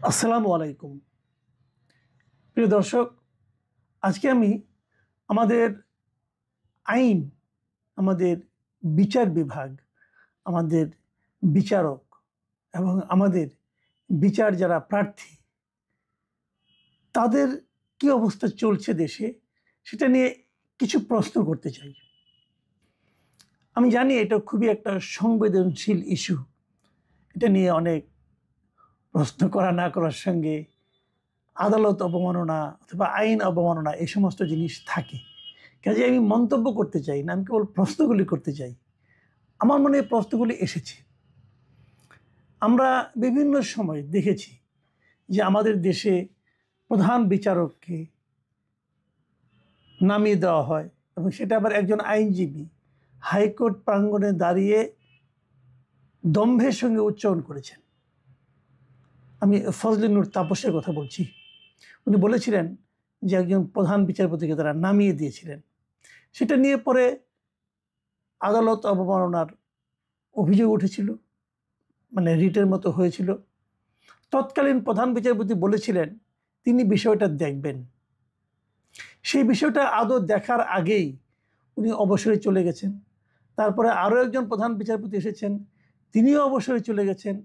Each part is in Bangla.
আসসালামু আলাইকুম। প্রিয় দর্শক, আজকে আমি আমাদের আইন, আমাদের বিচার বিভাগ, আমাদের বিচারক এবং আমাদের বিচার যারা প্রার্থী, তাদের কি অবস্থা চলছে দেশে, সেটা নিয়ে কিছু প্রশ্ন করতে চাই। আমি জানি এটা খুবই একটা সংবেদনশীল ইস্যু। এটা নিয়ে অনেক প্রশ্ন করা না করার সঙ্গে আদালত অবমাননা অথবা আইন অবমাননা এই সমস্ত জিনিস থাকে। কাজে আমি মন্তব্য করতে চাই না, আমি কেবল প্রশ্নগুলি করতে চাই। আমার মনে এই প্রশ্নগুলি এসেছে। আমরা বিভিন্ন সময় দেখেছি যে আমাদের দেশে প্রধান বিচারককে নামিয়ে দেওয়া হয় এবং সেটা আবার একজন আইনজীবী হাইকোর্ট প্রাঙ্গণে দাঁড়িয়ে দম্ভের সঙ্গে উচ্চারণ করেছেন। আমি ফজলে নূর তাপসের কথা বলছি। উনি বলেছিলেন যে একজন প্রধান বিচারপতিকে তারা নামিয়ে দিয়েছিলেন। সেটা নিয়ে পরে আদালত অবমাননার অভিযোগ উঠেছিল, মানে রিটের মতো হয়েছিল। তৎকালীন প্রধান বিচারপতি বলেছিলেন তিনি বিষয়টা দেখবেন। সেই বিষয়টা আদৌ দেখার আগেই উনি অবসরে চলে গেছেন। তারপরে আরও একজন প্রধান বিচারপতি এসেছেন, তিনিও অবসরে চলে গেছেন।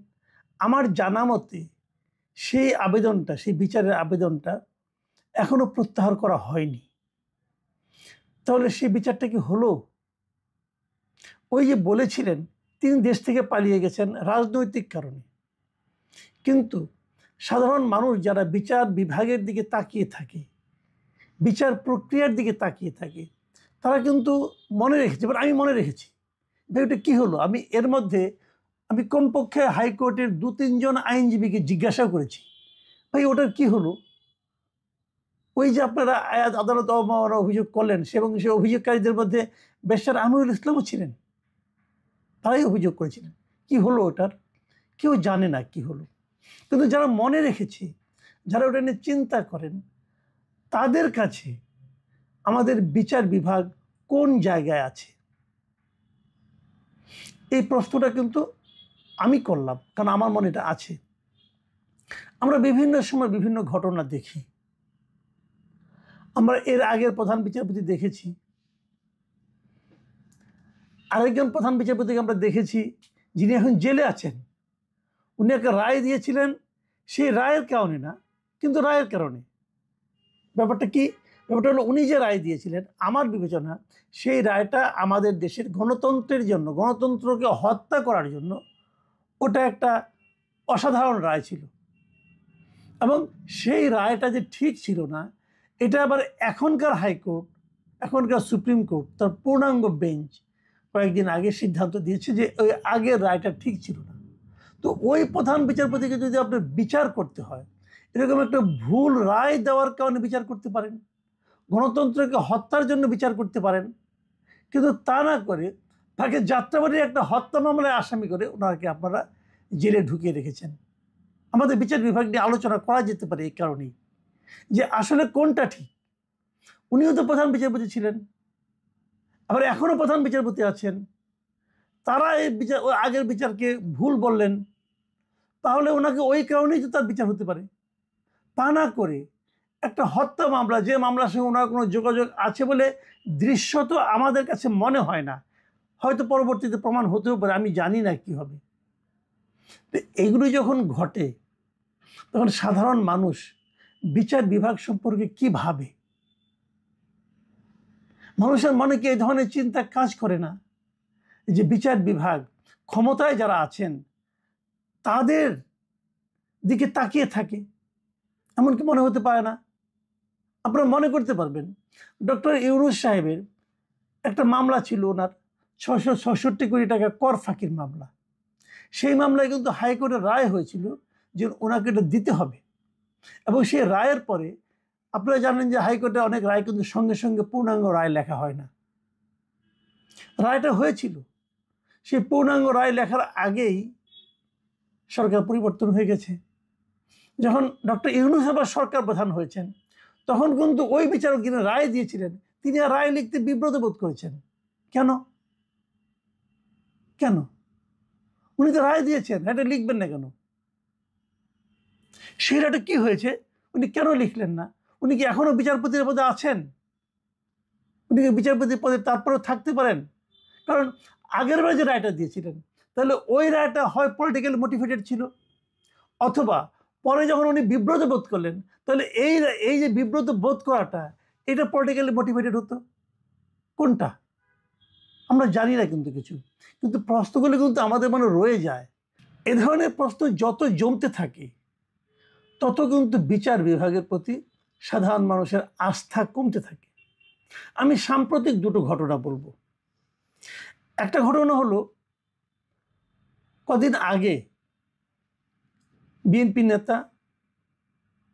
আমার জানা মতে সেই আবেদনটা, সেই বিচারের আবেদনটা এখনো প্রত্যাহার করা হয়নি। তাহলে সেই বিচারটা কি হলো? ওই যে বলেছিলেন তিনি দেশ থেকে পালিয়ে গেছেন রাজনৈতিক কারণে, কিন্তু সাধারণ মানুষ যারা বিচার বিভাগের দিকে তাকিয়ে থাকে, বিচার প্রক্রিয়ার দিকে তাকিয়ে থাকে, তারা কিন্তু মনে রেখেছে, এবার আমি মনে রেখেছি এটা কী হলো। আমি এর মধ্যে কমপক্ষে হাইকোর্টের ২-৩ জন আইনজীবীকে জিজ্ঞাসা করেছি, ভাই ওটার কি হলো? ওই যে আপনারা আদালত অবমাননার অভিযোগ করলেন এবং সে অভিযোগকারীদের মধ্যে ব্যারিস্টার আমিনুল ইসলামও ছিলেন, তারাই অভিযোগ করেছিলেন। কি হলো ওটার? কেউ জানে না কি হলো। কিন্তু যারা মনে রেখেছে, যারা ওটা নিয়ে চিন্তা করেন, তাদের কাছে আমাদের বিচার বিভাগ কোন জায়গায় আছে, এই প্রশ্নটা কিন্তু আমি করলাম, কারণ আমার মনে এটা আছে। আমরা বিভিন্ন সময় বিভিন্ন ঘটনা দেখি। আমরা এর আগের প্রধান বিচারপতি দেখেছি, আরেকজন প্রধান বিচারপতিকে আমরা দেখেছি যিনি এখন জেলে আছেন। উনি একটা রায় দিয়েছিলেন, সেই রায়ের কারণে না, কিন্তু রায়ের কারণে। ব্যাপারটা কি? ব্যাপারটা হলো উনি যে রায় দিয়েছিলেন, আমার বিবেচনা সেই রায়টা আমাদের দেশের গণতন্ত্রের জন্য, গণতন্ত্রকে হত্যা করার জন্য ওটা একটা অসাধারণ রায় ছিল। এবং সেই রায়টা যে ঠিক ছিল না, এটা আবার এখনকার হাইকোর্ট, এখনকার সুপ্রিম কোর্ট, তার পূর্ণাঙ্গ বেঞ্চ কয়েকদিন আগে সিদ্ধান্ত দিয়েছে যে ওই আগের রায়টা ঠিক ছিল না। তো ওই প্রধান বিচারপতিকে যদি আপনার বিচার করতে হয়, এরকম একটা ভুল রায় দেওয়ার কারণে বিচার করতে পারেন, গণতন্ত্রকে হত্যার জন্য বিচার করতে পারেন, কিন্তু তা না করে তাকে যাত্রাবাড়ির একটা হত্যা মামলায় আসামি করে ওনাকে আপনারা জেলে ঢুকিয়ে রেখেছেন। আমাদের বিচার বিভাগ নিয়ে আলোচনা করা যেতে পারে এই কারণেই, যে আসলে কোনটা ঠিক। উনিও তো প্রধান বিচারপতি ছিলেন, আবার এখনও প্রধান বিচারপতি আছেন। তারা এই বিচার, ওই আগের বিচারকে ভুল বললেন, তাহলে ওনাকে ওই কারণেই তো তার বিচার হতে পারে। তা না করে একটা হত্যা মামলা, যে মামলার সঙ্গে ওনার কোনো যোগাযোগ আছে বলে দৃশ্যত আমাদের কাছে মনে হয় না, হয়তো পরবর্তীতে প্রমাণ হতেও পারে, আমি জানি না কি হবে। তো এগুলো যখন ঘটে, তখন সাধারণ মানুষ বিচার বিভাগ সম্পর্কে কি ভাবে? মানুষের মনে কি এই ধরনের চিন্তা কাজ করে না যে বিচার বিভাগ, ক্ষমতায় যারা আছেন তাদের দিকে তাকিয়ে থাকে? এমনকি মনে হতে পারে না? আপনারা মনে করতে পারবেন ডক্টর ইউনূস সাহেবের একটা মামলা ছিল, ওনার ৬৬৬ কোটি টাকা কর ফাঁকির মামলা। সেই মামলায় কিন্তু হাইকোর্টের রায় হয়েছিল যে ওনাকে এটা দিতে হবে, এবং সেই রায়ের পরে আপনারা জানেন যে হাইকোর্টে অনেক রায় কিন্তু সঙ্গে সঙ্গে পূর্ণাঙ্গ রায় লেখা হয় না। রায়টা হয়েছিল, সেই পূর্ণাঙ্গ রায় লেখার আগেই সরকার পরিবর্তন হয়ে গেছে। যখন ডক্টর ইউনূস আবার সরকার প্রধান হয়েছেন, তখন কিন্তু ওই বিচারক যিনি রায় দিয়েছিলেন, তিনি আর রায় লিখতে বিব্রত বোধ করেছেন। কেন? কেন? উনি তো রায় দিয়েছেন, এটা লিখবেন না কেন? সেই রায়টা কি হয়েছে, উনি কেন লিখলেন না? উনি কি এখনো বিচারপতির পদে আছেন? উনি কি বিচারপতির পদে তারপরেও থাকতে পারেন? কারণ আগের বার যে রায়টা দিয়েছিলেন, তাহলে ওই রায়টা হয় পলিটিক্যালি মোটিভেটেড ছিল, অথবা পরে যখন উনি বিব্রত বোধ করলেন, তাহলে এই যে বিব্রত বোধ করাটা, এটা পলিটিক্যালি মোটিভেটেড হতো। কোনটা? আমরা জানি না কিন্তু কিছু, কিন্তু প্রশ্নগুলো কিন্তু আমাদের মনে রয়ে যায়। এ ধরনের প্রশ্ন যত জমতে থাকে, তত কিন্তু বিচার বিভাগের প্রতি সাধারণ মানুষের আস্থা কমতে থাকে। আমি সাম্প্রতিক দুটো ঘটনা বলবো। একটা ঘটনা হলো, কদিন আগে বিএনপি নেতা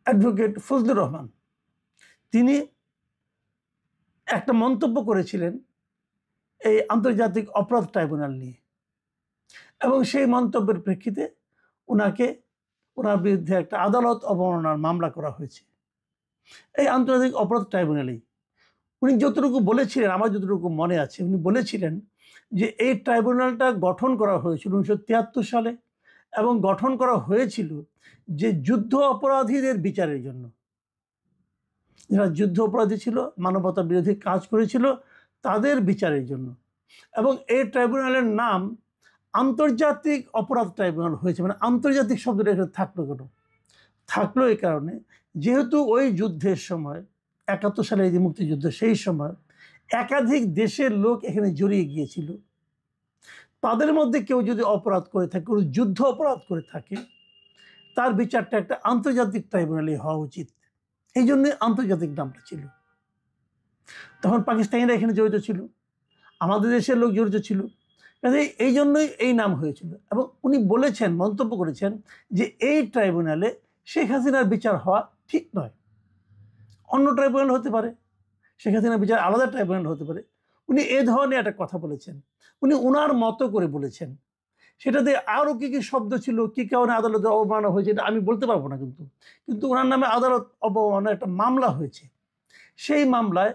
অ্যাডভোকেট ফজলুর রহমান, তিনি একটা মন্তব্য করেছিলেন এই আন্তর্জাতিক অপরাধ ট্রাইব্যুনাল নিয়ে, এবং সেই মন্তব্যের প্রেক্ষিতে ওনার বিরুদ্ধে একটা আদালত অবমাননার মামলা করা হয়েছে এই আন্তর্জাতিক অপরাধ ট্রাইব্যুনালেই। উনি যতটুকু বলেছিলেন, আমার যতটুকু মনে আছে, উনি বলেছিলেন যে এই ট্রাইব্যুনালটা গঠন করা হয়েছিল 1973 সালে, এবং গঠন করা হয়েছিল যে যুদ্ধ অপরাধীদের বিচারের জন্য, যারা যুদ্ধ অপরাধী ছিল, মানবতা বিরোধী কাজ করেছিল, তাদের বিচারের জন্য। এবং এই ট্রাইব্যুনালের নাম আন্তর্জাতিক অপরাধ ট্রাইব্যুনাল হয়েছে। মানে আন্তর্জাতিক শব্দটা এখানে থাকলো কেন? থাকলো এই কারণে, যেহেতু ওই যুদ্ধের সময় 71 সালে যে মুক্তিযুদ্ধ, সেই সময় একাধিক দেশের লোক এখানে জড়িয়ে গিয়েছিল। তাদের মধ্যে কেউ যদি অপরাধ করে থাকে, কোনো যুদ্ধ অপরাধ করে থাকে, তার বিচারটা একটা আন্তর্জাতিক ট্রাইব্যুনালে হওয়া উচিত। এই জন্যই আন্তর্জাতিক নামটা ছিল। তখন পাকিস্তানিরা এখানে জড়িত ছিল, আমাদের দেশের লোক জড়িত ছিল, কাজে এই জন্যই এই নাম হয়েছিল। এবং উনি বলেছেন, মন্তব্য করেছেন যে এই ট্রাইব্যুনালে শেখ হাসিনার বিচার হওয়া ঠিক নয়। অন্য ট্রাইব্যুনাল হতে পারে, শেখ হাসিনার বিচার আলাদা ট্রাইব্যুনাল হতে পারে। উনি এ ধরনের একটা কথা বলেছেন, উনি ওনার মতো করে বলেছেন। সেটাতে আরও কী কী শব্দ ছিল, কী কারণে আদালতে অবমাননা হয়েছে, এটা আমি বলতে পারবো না, কিন্তু ওনার নামে আদালত অবমাননার একটা মামলা হয়েছে। সেই মামলায়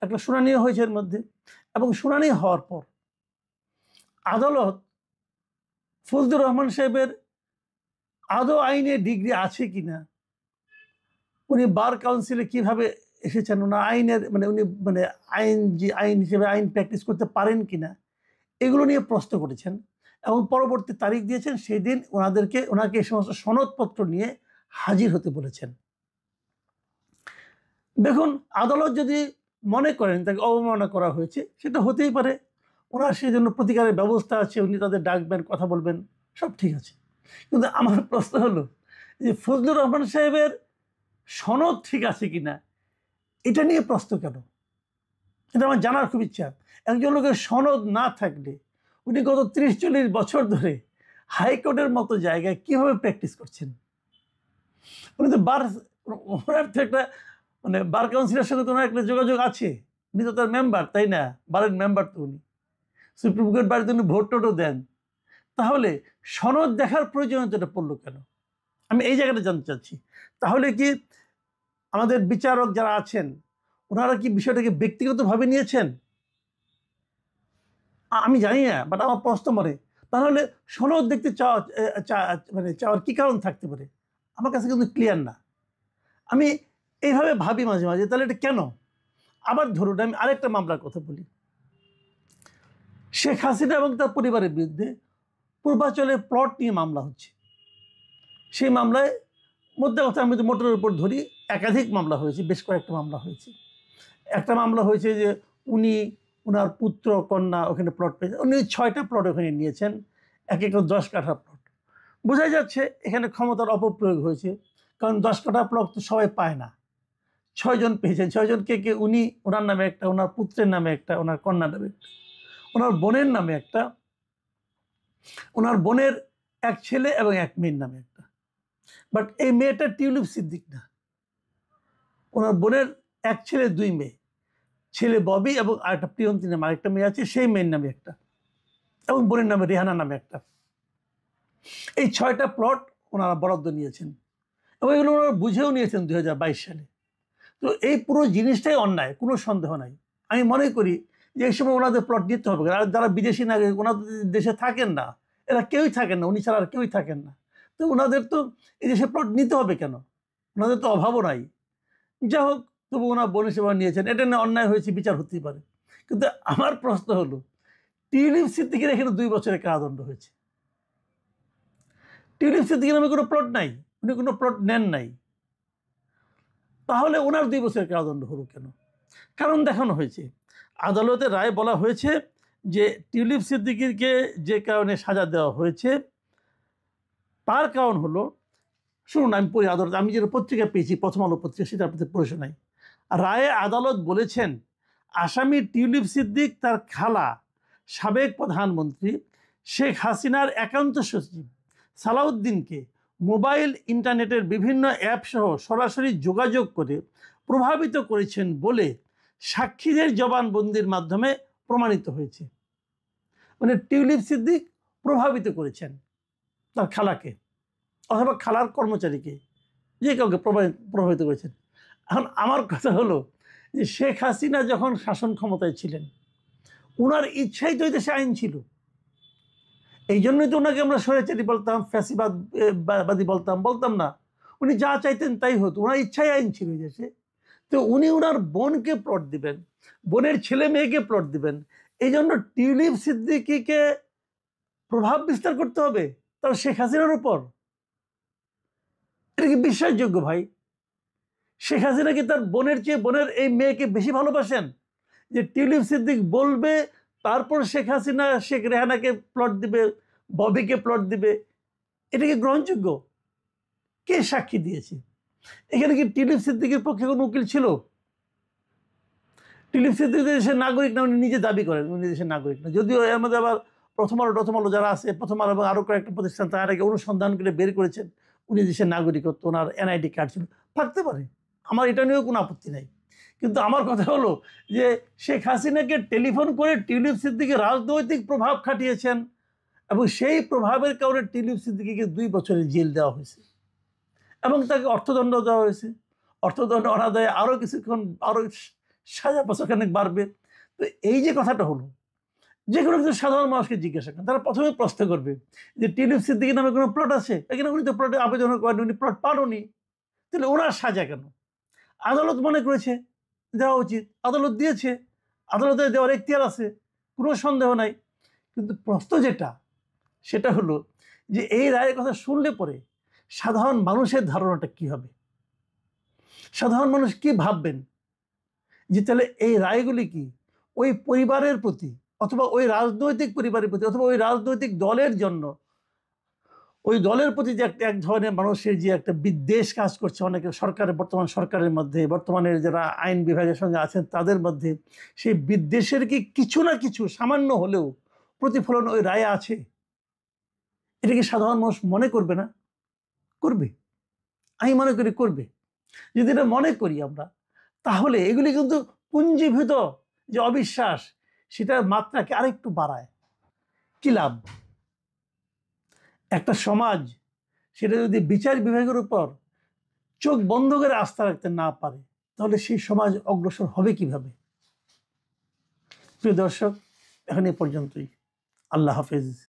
একটা শুনানি হয়েছে এর মধ্যে, এবং শুনানি হওয়ার পর আদালত ফজলুর রহমান সাহেবের আদৌ আইনে ডিগ্রি আছে কিনা, উনি বার কাউন্সিলে কিভাবে এসেছেন, ওনার আইনের উনি আইন হিসেবে আইন প্র্যাকটিস করতে পারেন কিনা, এগুলো নিয়ে প্রশ্ন করেছেন, এবং পরবর্তী তারিখ দিয়েছেন। সেই দিন ওনাকে এই সমস্ত সনদপত্র নিয়ে হাজির হতে বলেছেন। দেখুন, আদালত যদি মনে করেন তাকে অবমাননা করা হয়েছে, সেটা হতেই পারে, ওনার সেই জন্য প্রতিকারের ব্যবস্থা আছে, উনি তাদের ডাকবেন, কথা বলবেন, সব ঠিক আছে। কিন্তু আমার প্রশ্ন হলো যে ফজলুর রহমান সাহেবের সনদ ঠিক আছে কিনা, এটা নিয়ে প্রশ্ন কেন? এটা আমার জানার খুব ইচ্ছা। একজন লোকের সনদ না থাকলে উনি গত 30-40 বছর ধরে হাইকোর্টের মতো জায়গায় কিভাবে প্র্যাকটিস করছেন? উনি তো ওনার তো একটা বার কাউন্সিলের সঙ্গে তো ওনার একটা যোগাযোগ আছে, উনি তো তার মেম্বার, তাই না? বারের মেম্বার তো উনি, সুপ্রিম কোর্ট বাড়িতে উনি ভোট টোটও দেন। তাহলে সনদ দেখার প্রয়োজনীয়তাটা পড়লো কেন? আমি এই জায়গাটা জানতে চাচ্ছি। তাহলে কি আমাদের বিচারক যারা আছেন, ওনারা কি বিষয়টাকে ব্যক্তিগতভাবে নিয়েছেন? আমি জানি না, বাট আমার প্রশ্ন মনে, তাহলে সনদ দেখতে চাওয়ার কি কারণ থাকতে পারে? আমার কাছে কিন্তু ক্লিয়ার না। আমি এইভাবে ভাবি মাঝে মাঝে, তাহলে এটা কেন? আবার ধরুন, আমি আরেকটা মামলার কথা বলি। শেখ হাসিনা এবং তার পরিবারের বিরুদ্ধে পূর্বাচলের প্লট নিয়ে মামলা হচ্ছে। সেই মামলায় মধ্যে কথা আমি তো মোটরের উপর ধরি, একাধিক মামলা হয়েছে, বেশ কয়েকটা মামলা হয়েছে। একটা মামলা হয়েছে যে ওনার পুত্র কন্যা ওখানে প্লট পেয়েছে, উনি 6টা প্লট ওখানে নিয়েছেন, এক একটা 10 কাঠা প্লট। বোঝাই যাচ্ছে এখানে ক্ষমতার অপপ্রয়োগ হয়েছে, কারণ 10 কাঠা প্লট তো সবাই পায় না। 6 জন পেয়েছেন। 6 জন কে? উনি, ওনার নামে একটা, ওনার পুত্রের নামে একটা, ওনার কন্যার নামে একটা, ওনার বোনের নামে একটা, ওনার বোনের এক ছেলে এবং এক মেয়ের নামে একটা। বাট এই মেয়েটা টিউলিপ সিদ্দিক না, ওনার বোনের এক ছেলে 2 মেয়ে, ছেলে ববি এবং আরেকটা প্রিয়ন্তী নামে আরেকটা মেয়ে আছে, সেই মেয়ের নামে একটা, এবং বোনের নামে রেহানা নামে একটা। এই 6টা প্লট ওনারা বরাদ্দ নিয়েছেন, এবং এগুলো ওনারা বুঝেও নিয়েছেন 2022 সালে। তো এই পুরো জিনিসটাই অন্যায়, কোনো সন্দেহ নাই। আমি মনে করি যে এই সময় ওনাদের প্লট নিতে হবে। আর যারা বিদেশি নাগরিক, ওনাদের দেশে থাকেন না, এরা কেউই থাকেন না, উনি ছাড়া আর কেউই থাকেন না, তো ওনাদের তো এই দেশে প্লট নিতে হবে কেন? ওনাদের তো অভাবও নাই। যা হোক, তবু ওনার বনে সেবা নিয়েছেন, এটা নিয়ে অন্যায় হয়েছে, বিচার হতেই পারে। কিন্তু আমার প্রশ্ন হলো, টিউলিপ সিদ্দিকীর এখানে 2 বছরের কারাদণ্ড হয়েছে। টিউলিপ সিদ্দিকীর নামে কোনো প্লট নাই, উনি কোনো প্লট নেন নাই, তাহলে ওনার 2 বছরের কারাদণ্ড হলো কেন? কারণ দেখানো হয়েছে, আদালতের রায় বলা হয়েছে যে টিউলিপ সিদ্দিকীকে যে কারণে সাজা দেওয়া হয়েছে তার কারণ হলো, শুনুন আমি পড়ি আদালত, আমি যেটা পত্রিকা পেয়েছি, প্রথম আলো পত্রিকা, সেটা আপনাদের পড়ে শোনাই। রায়ে আদালত বলেছেন, আসামি টিউলিপ সিদ্দিক তার খালা সাবেক প্রধানমন্ত্রী শেখ হাসিনার একান্ত সচিব সালাউদ্দিনকে মোবাইল ইন্টারনেটের বিভিন্ন অ্যাপ সহ সরাসরি যোগাযোগ করে প্রভাবিত করেছেন বলে সাক্ষীদের জবানবন্দির মাধ্যমে প্রমাণিত হয়েছে। মানে টিউলিপ সিদ্দিক প্রভাবিত করেছেন তার খালাকে অথবা খালার কর্মচারীকে, যে কাউকে প্রভাবিত করেছেন। এখন আমার কথা হলো যে শেখ হাসিনা যখন শাসন ক্ষমতায় ছিলেন, ওনার ইচ্ছাই তো দেশে আইন ছিল, এই জন্যই তো ওনাকে আমরা স্বৈরাচারী বলতাম, ফ্যাসিবাদী বলতাম না। উনি যা চাইতেন তাই হতো, ওনার ইচ্ছাই আইন ছিল এই দেশে। তো উনি ওনার বোনকে প্লট দিবেন, বোনের ছেলে মেয়েকে প্লট দিবেন, এই জন্য টিউলিপ সিদ্দিকীকে প্রভাব বিস্তার করতে হবে তার শেখ হাসিনার উপর? এটা কি বিশ্বাসযোগ্য ভাই? শেখ হাসিনা কি তার বোনের চেয়ে বোনের এই মেয়েকে বেশি ভালোবাসেন যে টিউলিপ সিদ্দিক বলবে তারপর শেখ হাসিনা শেখ রেহানাকে প্লট দিবে, ববিকে প্লট দিবে? এটা কি গ্রহণযোগ্য? কে সাক্ষী দিয়েছে? এখানে কি টিউলিপ সিদ্দিকের পক্ষে কোনো উকিল ছিল? টিউলিপ সিদ্দিক দেশের নাগরিক না, উনি নিজে দাবি করেন উনি দেশের নাগরিক না। যদিও এর মধ্যে আবার প্রথম আলো যারা আছে, প্রথম আলো এবং আরও কয়েকটা প্রতিষ্ঠান তার আগে অনুসন্ধান করে বের করেছেন উনি দেশের নাগরিকত্ব, ওনার এনআইডি কার্ড ছিল, থাকতে পারে, আমার এটা নিয়েও কোনো আপত্তি নাই। কিন্তু আমার কথা হলো যে শেখ হাসিনাকে টেলিফোন করে টিউলিপ সিদ্দিকী রাজনৈতিক প্রভাব খাটিয়েছেন এবং সেই প্রভাবের কারণে টিউলিপ সিদ্দিকীকে 2 বছরের জেল দেওয়া হয়েছে এবং তাকে অর্থদণ্ড দেওয়া হয়েছে। অর্থদণ্ড অনাদায়ে আরও কিছুক্ষণ আরও সাজা বছরখানেক বাড়বে। তো এই যে কথাটা হলো, যে কোনো কিছু সাধারণ মানুষকে জিজ্ঞাসা করেন, তারা প্রথমে প্রশ্ন করবে যে টিউলিপ সিদ্দিকীর নামে কোনো প্লট আছে? এখানে উনি তো প্লটে আবেদন করেন, উনি প্লট পাননি, তাহলে ওনার সাজা কেন? আদালত মনে করেছে দেওয়া উচিত, আদালত দিয়েছে, আদালতের দেওয়ার এখতিয়ার আছে, কোনো সন্দেহ নাই। কিন্তু প্রশ্ন যেটা, সেটা হলো যে এই রায়ের কথা শুনলে পরে সাধারণ মানুষের ধারণাটা কি হবে? সাধারণ মানুষ কি ভাববেন? যে তাহলে এই রায়গুলি কি ওই পরিবারের প্রতি অথবা ওই রাজনৈতিক পরিবারের প্রতি অথবা ওই রাজনৈতিক দলের জন্য, ওই দলের প্রতি যে এক ধরনের মানুষের যে একটা বিদ্বেষ কাজ করছে অনেকে সরকারের, বর্তমান সরকারের মধ্যে, বর্তমানের যারা আইন বিভাগের সঙ্গে আছেন তাদের মধ্যে, সেই বিদ্বেষের কি কিছু না কিছু সামান্য হলেও প্রতিফলন ওই রায়ে আছে? এটা কি সাধারণ মানুষ মনে করবে না? করবে, আমি মনে করি করবে। যদি এটা মনে করি আমরা, তাহলে এগুলি কিন্তু পুঞ্জীভূত যে অবিশ্বাস, সেটার মাত্রাকে আরেকটু বাড়ায়। কি লাভ? একটা সমাজ সেটা যদি বিচার বিভাগের উপর চোখ বন্ধ করে আস্থা রাখতে না পারে, তাহলে সেই সমাজ অগ্রসর হবে কিভাবে? প্রিয় দর্শক, এখন এ পর্যন্তই। আল্লাহ হাফেজ।